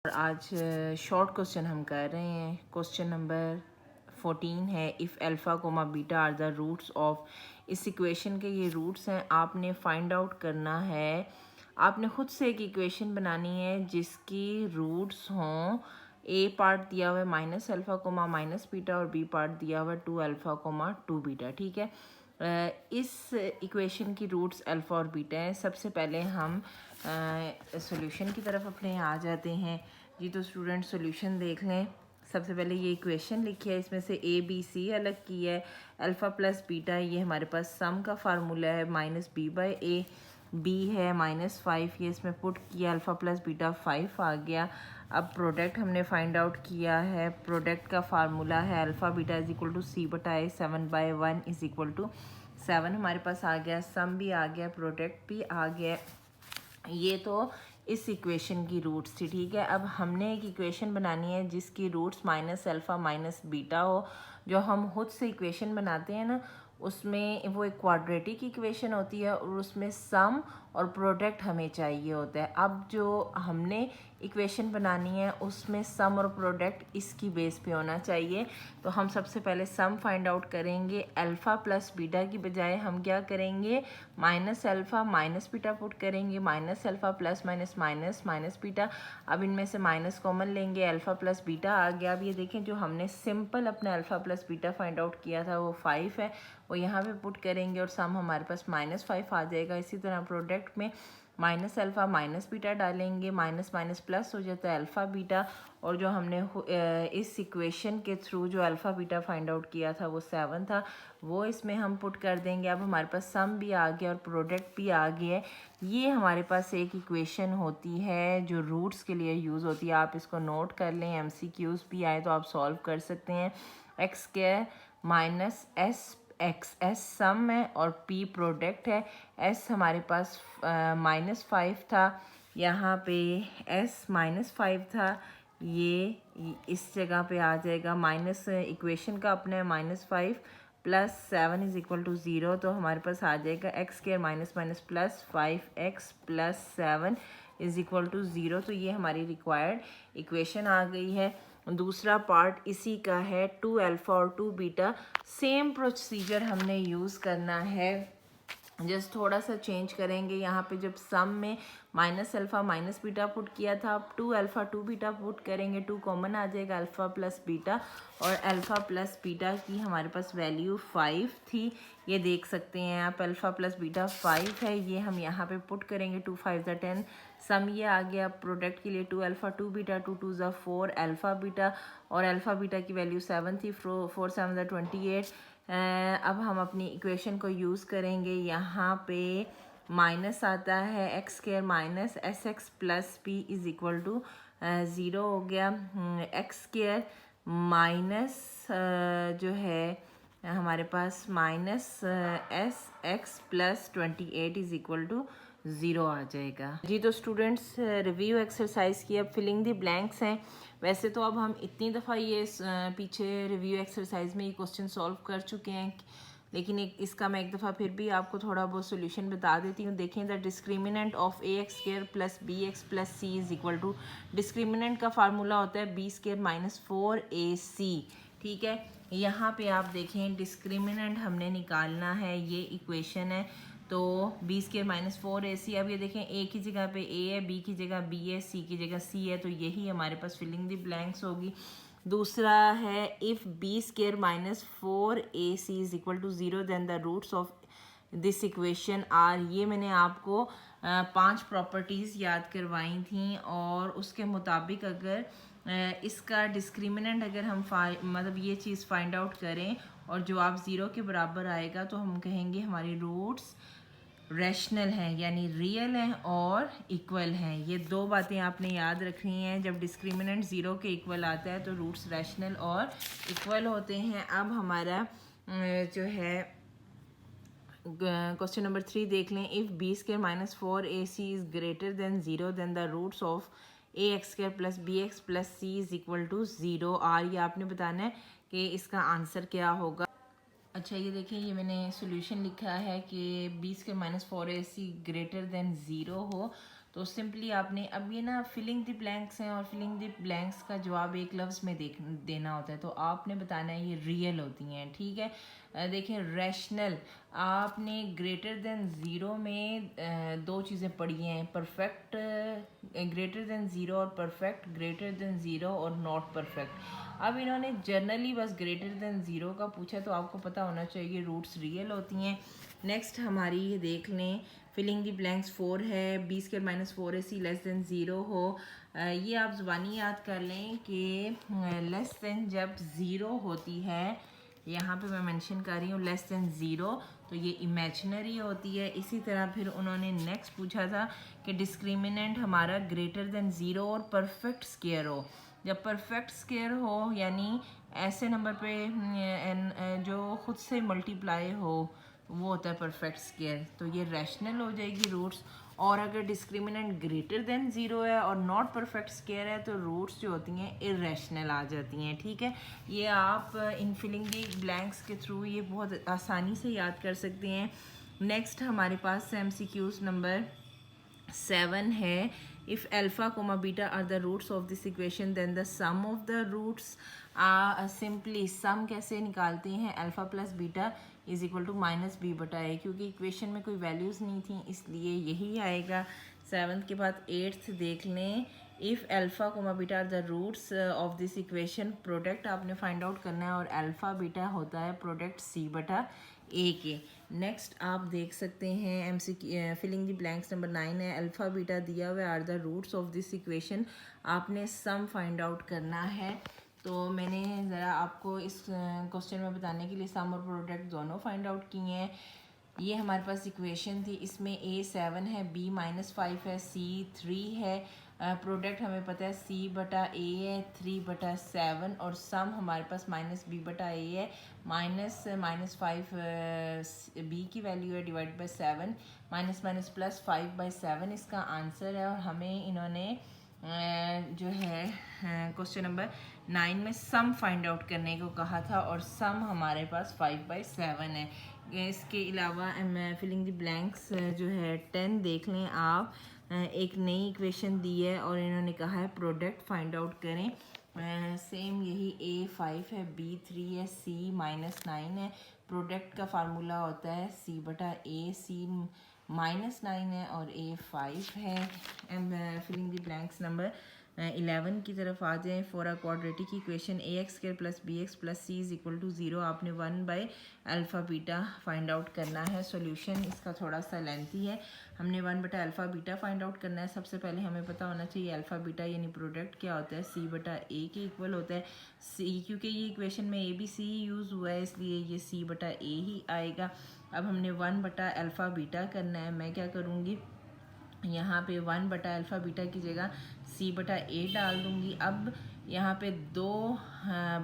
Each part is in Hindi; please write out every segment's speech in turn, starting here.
आज शॉर्ट क्वेश्चन हम कर रहे हैं। क्वेश्चन नंबर 14 है, if alpha comma beta are the roots of, इस इक्वेशन के ये रूट्स हैं। आपने फाइंड आउट करना है, आपने खुद से एक इक्वेशन बनानी है जिसकी रूट्स हों। ए पार्ट दिया हुआ है minus alpha comma minus beta और बी पार्ट दिया हुआ है 2 अल्फ़ा कोमा 2 बीटा। ठीक है, इस इक्वेशन की रूट्स अल्फ़ा और बीटा हैं। सबसे पहले हम सॉल्यूशन की तरफ अपने आ जाते हैं जी। तो स्टूडेंट सॉल्यूशन देख लें। सबसे पहले ये इक्वेशन लिखी है, इसमें से ए बी सी अलग की है। अल्फ़ा प्लस बीटा ये हमारे पास सम का फार्मूला है, minus b by a. B है -5, ये इसमें पुट किया, अल्फ़ा प्लस बीटा 5 आ गया। अब प्रोडक्ट हमने फाइंड आउट किया है, प्रोडक्ट का फार्मूला है alpha beta is equal to c बटाए 7/1 इज इक्वल टू 7 हमारे पास आ गया। सम भी आ गया, प्रोडक्ट भी आ गया। ये तो इस इक्वेशन की रूट्स थी। ठीक है, अब हमने एक इक्वेशन बनानी है जिसकी roots minus alpha minus beta हो। जो हम खुद से इक्वेशन बनाते हैं ना, उसमें वो एक क्वाड्रेटिक इक्वेशन होती है और उसमें सम और प्रोडक्ट हमें चाहिए होता है। अब जो हमने इक्वेशन बनानी है उसमें सम और प्रोडक्ट इसकी बेस पे होना चाहिए। तो हम सबसे पहले सम फाइंड आउट करेंगे। अल्फ़ा प्लस बीटा की बजाय हम क्या करेंगे, minus alpha minus beta put करेंगे। Minus alpha plus minus minus minus beta. अब इनमें से माइनस कॉमन लेंगे, अल्फ़ा प्लस बीटा आ गया। अब ये देखें, जो हमने सिंपल अपने alpha plus beta find out किया था वो 5 है, वो यहाँ पे पुट करेंगे और सम हमारे पास -5 आ जाएगा। इसी तरह प्रोडक्ट में माइनस अल्फ़ा माइनस बीटा डालेंगे, माइनस माइनस प्लस हो जाता है अल्फ़ा बीटा। और जो हमने इस इक्वेशन के थ्रू जो अल्फ़ा बीटा फाइंड आउट किया था वो 7 था, वो इसमें हम पुट कर देंगे। अब हमारे पास सम भी आ गया और प्रोडक्ट भी आ गया है। ये हमारे पास एक इक्वेशन होती है जो रूट्स के लिए यूज़ होती है। आप इसको नोट कर लें, MCQs भी आए तो आप सॉल्व कर सकते हैं। X square minus s x, s sum है और पी प्रोडक्ट है। एस हमारे पास -5 था, यहाँ पे एस -5 था, ये इस जगह पे आ जाएगा। माइनस इक्वेशन का अपने -5 प्लस 7 इज इक्वल टू 0, तो हमारे पास आ जाएगा x square minus minus plus 5x plus 7 is equal to 0। तो ये हमारी रिक्वायर्ड इक्वेशन आ गई है। दूसरा पार्ट इसी का है, 2 अल्फ़ा और 2 बीटा। सेम प्रोसीजर हमने यूज़ करना है, जस्ट थोड़ा सा चेंज करेंगे। यहाँ पे जब सम में minus alpha minus beta put किया था, अब 2 अल्फ़ा 2 बीटा पुट करेंगे। 2 कॉमन आ जाएगा, अल्फ़ा प्लस बीटा। और अल्फ़ा प्लस बीटा की हमारे पास वैल्यू 5 थी, ये देख सकते हैं आप। अल्फ़ा प्लस बीटा 5 है, ये हम यहाँ पे पुट करेंगे। 2 5 ज़ा 10, सम ये आ गया। प्रोडक्ट के लिए 2 अल्फ़ा 2 बीटा, 2 2 ज़ा 4 अल्फ़ा बीटा और अल्फ़ा बीटा की वैल्यू 7 थी। 4 7 ज़ा 28। अब हम अपनी इक्वेशन को यूज़ करेंगे। यहाँ पे माइनस आता है, x square minus s x plus p is equal to 0 हो गया। एक्स स्क्वायर माइनस जो है हमारे पास minus s x plus 28 is equal to 0 आ जाएगा जी। तो स्टूडेंट्स, रिव्यू एक्सरसाइज की अब फिलिंग द ब्लैंक्स हैं। वैसे तो अब हम इतनी दफ़ा ये पीछे रिव्यू एक्सरसाइज में ये क्वेश्चन सॉल्व कर चुके हैं, लेकिन इसका मैं एक दफ़ा फिर भी आपको थोड़ा बहुत सोल्यूशन बता देती हूँ। देखें, the discriminant of a x square plus b x plus c is equal to, discriminant का फार्मूला होता है बी स्क्र माइनस 4ac। ठीक है, यहाँ पे आप देखें डिस्क्रिमिनेंट हमने निकालना है, ये इक्वेशन है। तो बी स्क्र माइनस 4ac। अब ये देखें, ए की जगह पे ए है, बी की जगह बी है, सी की जगह सी है, तो यही हमारे पास फिलिंग द ब्लैंक्स होगी। दूसरा है, if b square minus 4ac is equal to 0 then the roots of this equation are. ये मैंने आपको 5 प्रॉपर्टीज़ याद करवाई थी और उसके मुताबिक अगर इसका डिस्क्रिमिनेंट अगर हम मतलब ये चीज़ फाइंड आउट करें और जवाब 0 के बराबर आएगा, तो हम कहेंगे हमारी रूट्स रैशनल हैं, यानी रियल हैं और इक्वल हैं। ये दो बातें आपने याद रखनी हैं। जब डिस्क्रिमिनेंट 0 के इक्वल आता है तो रूट्स रैशनल और इक्वल होते हैं। अब हमारा जो है क्वेश्चन नंबर 3 देख लें। If b square minus 4ac is greater than 0 then the roots of a x square plus b x plus c is equal to 0 are. ये आपने बताना है कि इसका आंसर क्या होगा। अच्छा, ये देखिए, ये मैंने सोल्यूशन लिखा है कि b square minus 4ac greater than 0 हो, तो सिंपली आपने अब ये ना फिलिंग द ब्लैंक्स हैं और फिलिंग द ब्लैंक्स का जवाब एक लफ्ज़ में देना होता है, तो आपने बताना है ये रियल होती हैं, ठीक है। देखें रैशनल, आपने ग्रेटर देन ज़ीरो में दो चीज़ें पढ़ी हैं, परफेक्ट ग्रेटर देन ज़ीरो और परफेक्ट ग्रेटर देन ज़ीरो और नॉट परफेक्ट। अब इन्होंने जनरली बस ग्रेटर देन ज़ीरो का पूछा, तो आपको पता होना चाहिए रूट्स रियल होती हैं। नेक्स्ट हमारी ये देख लें, फिलिंग दी ब्लैंक्स 4 है, b square minus 4 AC less than zero हो। ये आप ज़ुबानी याद कर लें कि लेस दैन जब ज़ीरो होती है, यहाँ पे मैं मेंशन कर रही हूँ लेस दैन ज़ीरो, तो ये इमेजिनरी होती है। इसी तरह फिर उन्होंने नेक्स्ट पूछा था कि डिस्क्रिमिनेंट हमारा ग्रेटर दैन ज़ीरो और परफेक्ट स्क्वायर हो। जब परफेक्ट स्क्वायर हो यानी ऐसे नंबर पे जो ख़ुद से मल्टीप्लाई हो, वो होता है परफेक्ट स्क्वायर, तो ये रैशनल हो जाएगी रूट्स। और अगर डिस्क्रिमिनेंट ग्रेटर देन ज़ीरो है और नॉट परफेक्ट स्क्वायर है, तो रूट्स जो होती हैं इरेशनल आ जाती हैं, ठीक है। ये आप इन फिलिंग दी ब्लैंक्स के थ्रू ये बहुत आसानी से याद कर सकते हैं। नेक्स्ट हमारे पास MCQs नंबर 7 है, if alpha comma beta are the roots of this equation then the sum of the roots. Simply sum कैसे निकालते हैं, alpha plus beta is equal to minus b बटा ए, क्योंकि इक्वेशन में कोई वैल्यूज़ नहीं थी इसलिए यही आएगा। 7th के बाद 8th देख लें, if alpha comma beta are the roots of this equation, product आपने फाइंड आउट करना है और अल्फ़ा बीटा होता है प्रोडक्ट सी बटा ए के। नेक्स्ट आप देख सकते हैं फिलिंग द ब्लैंक्स नंबर 9 है, अल्फ़ा बीटा दिया हुआ are the roots of this equation, आपने सम फाइंड आउट करना है। तो मैंने ज़रा आपको इस क्वेश्चन में बताने के लिए सम और प्रोडक्ट दोनों फाइंड आउट किए हैं। ये हमारे पास इक्वेशन थी, इसमें A 7 है, B -5 है, C 3 है। प्रोडक्ट हमें पता है C बटा A है 3 बटा 7, और सम हमारे पास -B बटा A है, -5 B की वैल्यू है डिवाइड बाई 7, माइनस प्लस 5/7 इसका आंसर है। और हमें इन्होंने जो है क्वेश्चन नंबर 9 में सम फाइंड आउट करने को कहा था, और सम हमारे पास 5/7 है। इसके अलावा फिलिंग द ब्लैंक्स जो है 10 देख लें आप, एक नई इक्वेशन दी है और इन्होंने कहा है प्रोडक्ट फाइंड आउट करें। सेम यही A 5 है, B 3 है, C -9 है। प्रोडक्ट का फार्मूला होता है C बटा A, C -9 है और A 5 है। फिलिंग द ब्लैंक्स नंबर 11 की तरफ आ जाएँ। For a quadratic equation ax² + bx + c = 0, आपने 1/अल्फ़ा बीटा फाइंड आउट करना है। सॉल्यूशन इसका थोड़ा सा लेंथी है, हमने 1/अल्फ़ा बीटा फाइंड आउट करना है। सबसे पहले हमें पता होना चाहिए अल्फ़ा बीटा यानी प्रोडक्ट क्या होता है, c बटा a के इक्वल होता है। c, क्योंकि ये इक्वेशन में ABC यूज़ हुआ है इसलिए ये c बटा a ही आएगा। अब हमने 1/अल्फ़ा बीटा करना है। मैं क्या करूँगी, यहाँ पे 1/अल्फ़ा बीटा की जगह c बटा a डाल दूँगी। अब यहाँ पे 2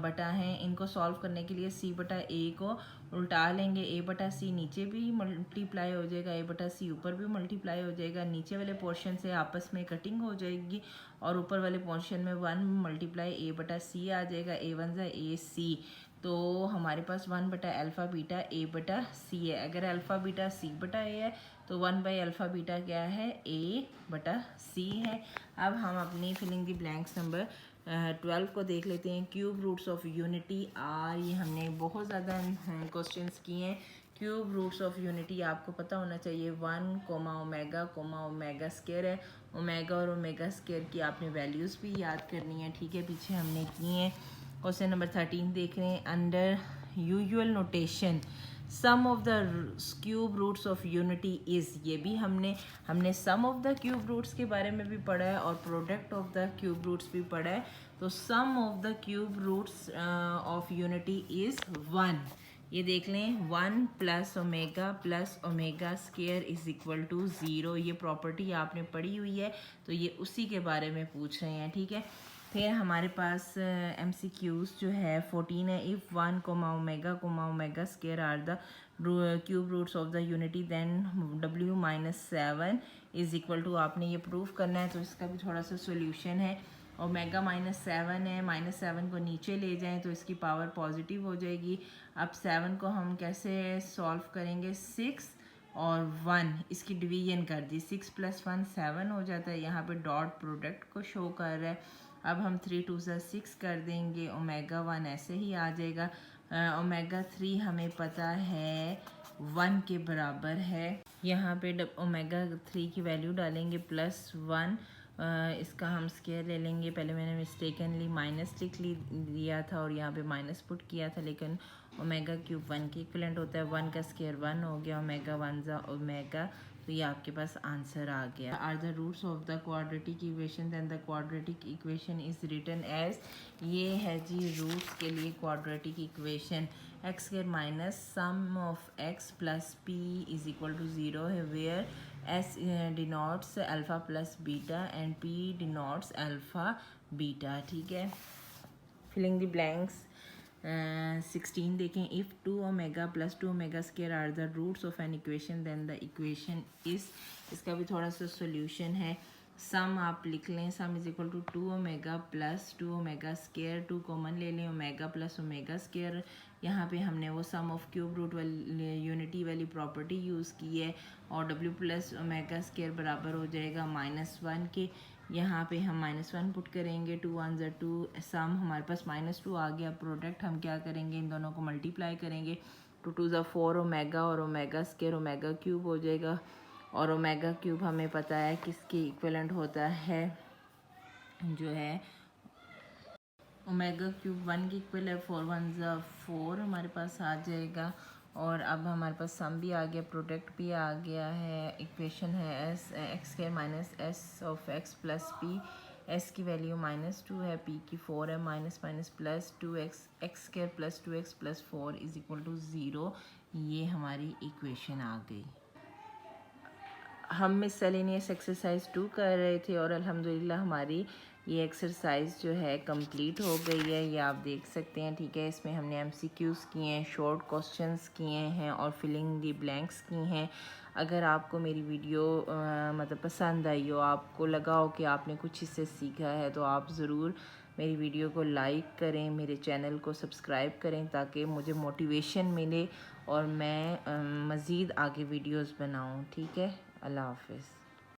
बटा हैं, इनको सॉल्व करने के लिए c बटा a को उल्टा लेंगे, a बटा c नीचे भी मल्टीप्लाई हो जाएगा, a बटा c ऊपर भी मल्टीप्लाई हो जाएगा। नीचे वाले पोर्शन से आपस में कटिंग हो जाएगी और ऊपर वाले पोर्शन में 1 मल्टीप्लाई a बटा c आ जाएगा, a1 ज़ा ac। तो हमारे पास 1/अल्फ़ा बीटा a बटा c है। अगर अल्फ़ा बीटा c बटा a है तो 1/अल्फ़ा बीटा क्या है, a बटा c है। अब हम अपनी फिलिंग दी ब्लैंक्स नंबर 12 को देख लेते हैं। Cube roots of unity are, ये हमने बहुत ज़्यादा क्वेश्चंस किए हैं। क्यूब रूट्स ऑफ यूनिटी आपको पता होना चाहिए 1, ओमेगा स्क्वायर है। ओमेगा और ओमेगा स्क्वायर की आपने वैल्यूज़ भी याद करनी है, ठीक है, पीछे हमने किए हैं। क्वेश्चन नंबर 13 देख रहे हैं, under usual notation sum of the cube roots of unity is, ये भी हमने sum of the cube roots के बारे में भी पढ़ा है और product of the cube roots भी पढ़ा है। तो sum of the cube roots of unity is 1। ये देख लें, 1 + ओमेगा स्क्वायर = 0। ये प्रॉपर्टी आपने पढ़ी हुई है, तो ये उसी के बारे में पूछ रहे हैं, ठीक है। फिर हमारे पास MCQs जो है 14 है, if 1, omega square are the cube roots of the unity then W -7 = आपने ये प्रूफ करना है। तो इसका भी थोड़ा सा सोल्यूशन है। ओमेगा -7 है, -7 को नीचे ले जाएं तो इसकी पावर पॉजिटिव हो जाएगी। अब 7 को हम कैसे सॉल्व करेंगे, 6 और 1 इसकी डिवीजन कर दी, 6 + 1 7 हो जाता है। यहाँ पे डॉट प्रोडक्ट को शो कर रहा है। अब हम 3 2 6 कर देंगे, ओमेगा 1 ऐसे ही आ जाएगा। ओमेगा 3 हमें पता है 1 के बराबर है। यहाँ पे ओमेगा 3 की वैल्यू डालेंगे +1, इसका हम स्केयर ले लेंगे। पहले मैंने मिस्टेकनली माइनस लिया था और यहाँ पे माइनस पुट किया था, लेकिन ओमेगा क्यूब 1 के इक्वलेंट होता है। 1 का स्केयर 1 हो गया, ओमेगा 1 ज़ा ओमेगा, तो ये आपके पास आंसर आ गया। Are the roots of the quadratic equation, then the quadratic equation is written as, ये है जी रूट्स के लिए quadratic equation. X square minus sum of x plus p is equal to 0 है, where s denotes alpha plus beta and p denotes alpha beta. ठीक है, फिलिंग द ब्लैंक्स। 16 देखें, if 2 omega plus 2 omega square are the roots of an equation then the equation is, इसका भी थोड़ा सा सोल्यूशन है। सम आप लिख लें, sum is equal to 2 omega plus 2 omega square, 2 common ले लें, ओमेगा प्लस ओमेगा स्केयर। यहाँ पे हमने वो सम ऑफ क्यूब रूट वाली यूनिटी वाली प्रॉपर्टी यूज़ की है, और डब्ल्यू प्लस ओमेगा स्केयर बराबर हो जाएगा -1 के। यहाँ पे हम -1 पुट करेंगे, 2 1 ज़ा 2, सम हमारे पास -2 आ गया। प्रोडक्ट हम क्या करेंगे, इन दोनों को मल्टीप्लाई करेंगे, 2 2 ज़ा 4 ओमेगा, और ओमेगा स्केयर ओमेगा क्यूब हो जाएगा। और ओमेगा क्यूब हमें पता है किसके इक्विवेलेंट होता है, जो है ओमेगा क्यूब 1 के इक्वल है। 4 1 ज़ा 4 हमारे पास आ जाएगा। और अब हमारे पास सम भी आ गया, प्रोडक्ट भी आ गया है। इक्वेशन है S x square minus S of x plus P, S की वैल्यू -2 है, पी की 4 है, minus minus plus 2x x square plus 2x plus 4 is equal to 0। ये हमारी इक्वेशन आ गई। हम मिससेलेनियस एक्सरसाइज 2 कर रहे थे और अल्हम्दुलिल्लाह हमारी ये एक्सरसाइज जो है कंप्लीट हो गई है, ये आप देख सकते हैं। ठीक है, इसमें हमने एमसीक्यूज़ किए हैं, शॉर्ट क्वेश्चंस किए हैं और फिलिंग दी ब्लैंक्स की हैं। अगर आपको मेरी वीडियो मतलब पसंद आई हो, आपको लगा हो कि आपने कुछ इससे सीखा है, तो आप ज़रूर मेरी वीडियो को लाइक करें, मेरे चैनल को सब्सक्राइब करें, ताकि मुझे मोटिवेशन मिले और मैं मज़ीद आगे वीडियोस बनाऊं। ठीक है, अल्लाह हाफ़िज़।